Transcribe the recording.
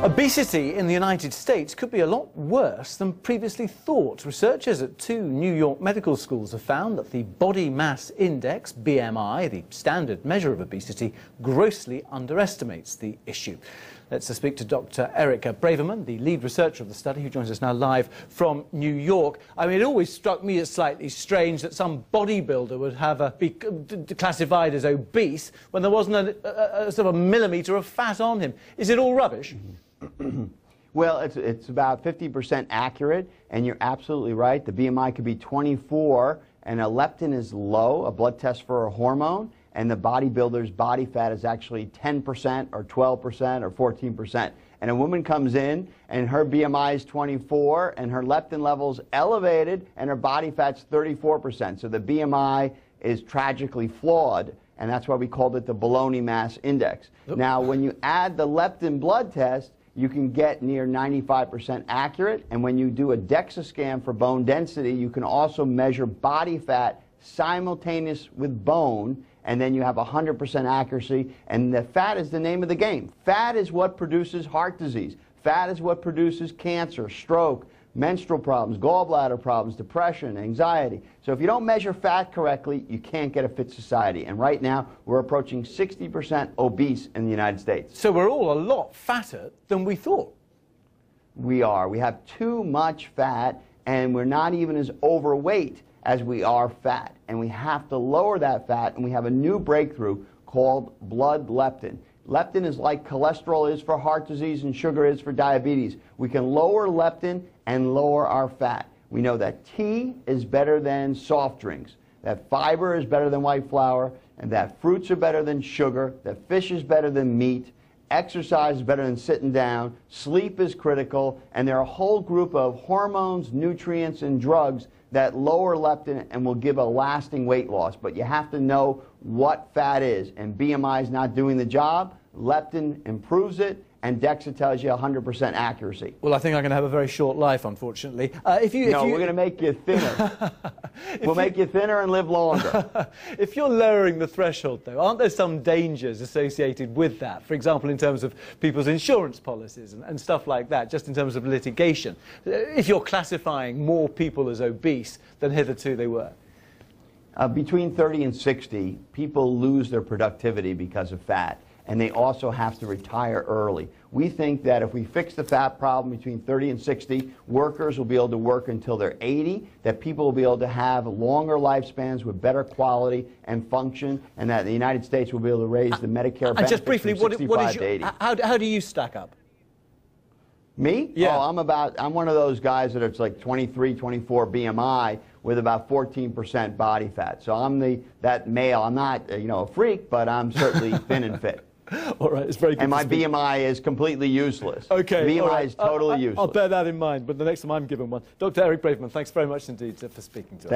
Obesity in the United States could be a lot worse than previously thought. Researchers at 2 New York medical schools have found that the body mass index, BMI, the standard measure of obesity, grossly underestimates the issue. Let's speak to Dr. Braverman, the lead researcher of the study, who joins us now live from New York. I mean, it always struck me as slightly strange that some bodybuilder would be classified as obese when there wasn't a sort of a millimetre of fat on him. Is it all rubbish? Well, it's about 50% accurate, and you're absolutely right. The BMI could be 24, and a leptin is low, a blood test for a hormone, and the bodybuilder's body fat is actually 10% or 12% or 14%. And a woman comes in, and her BMI is 24, and her leptin level's elevated, and her body fat's 34%. So the BMI is tragically flawed, and that's why we called it the baloney mass index. Now, when you add the leptin blood test, you can get near 95% accurate, and when you do a DEXA scan for bone density, you can also measure body fat simultaneous with bone, and then you have 100% accuracy, and the fat is the name of the game. Fat is what produces heart disease. Fat is what produces cancer, stroke, menstrual problems, gallbladder problems, depression, anxiety. So if you don't measure fat correctly, you can't get a fit society. And right now, we're approaching 60% obese in the United States. So we're all a lot fatter than we thought. We are. We have too much fat, and we're not even as overweight as we are fat. And we have to lower that fat, and we have a new breakthrough called blood leptin. Leptin is like cholesterol is for heart disease and sugar is for diabetes. We can lower leptin and lower our fat. We know that tea is better than soft drinks, that fiber is better than white flour, and that fruits are better than sugar, that fish is better than meat, exercise is better than sitting down, sleep is critical, and there are a whole group of hormones, nutrients, and drugs that lower leptin and will give a lasting weight loss. But you have to know what fat is, and BMI is not doing the job. Leptin improves it, and DEXA tells you 100% accuracy. Well, I think I'm going to have a very short life, unfortunately. We're going to make you thinner. We'll make you thinner and live longer. If you're lowering the threshold, though, aren't there some dangers associated with that? For example, in terms of people's insurance policies and stuff like that, just in terms of litigation. If you're classifying more people as obese than hitherto they were. Between 30 and 60, people lose their productivity because of fat, and they also have to retire early. We think that if we fix the fat problem between 30 and 60, workers will be able to work until they're 80, that people will be able to have longer lifespans with better quality and function, and that the United States will be able to raise the Medicare benefits just briefly, from 65 to 80. How do you stack up? Me? Yeah. Oh, I'm one of those guys that it's like 23, 24 BMI with about 14% body fat. So I'm that male. I'm not, a freak, but I'm certainly thin and fit. All right, it's very good. And my BMI is completely useless. Okay. BMI is totally useless. I'll bear that in mind, but the next time I'm given one. Dr. Braverman, thanks very much indeed for speaking to us.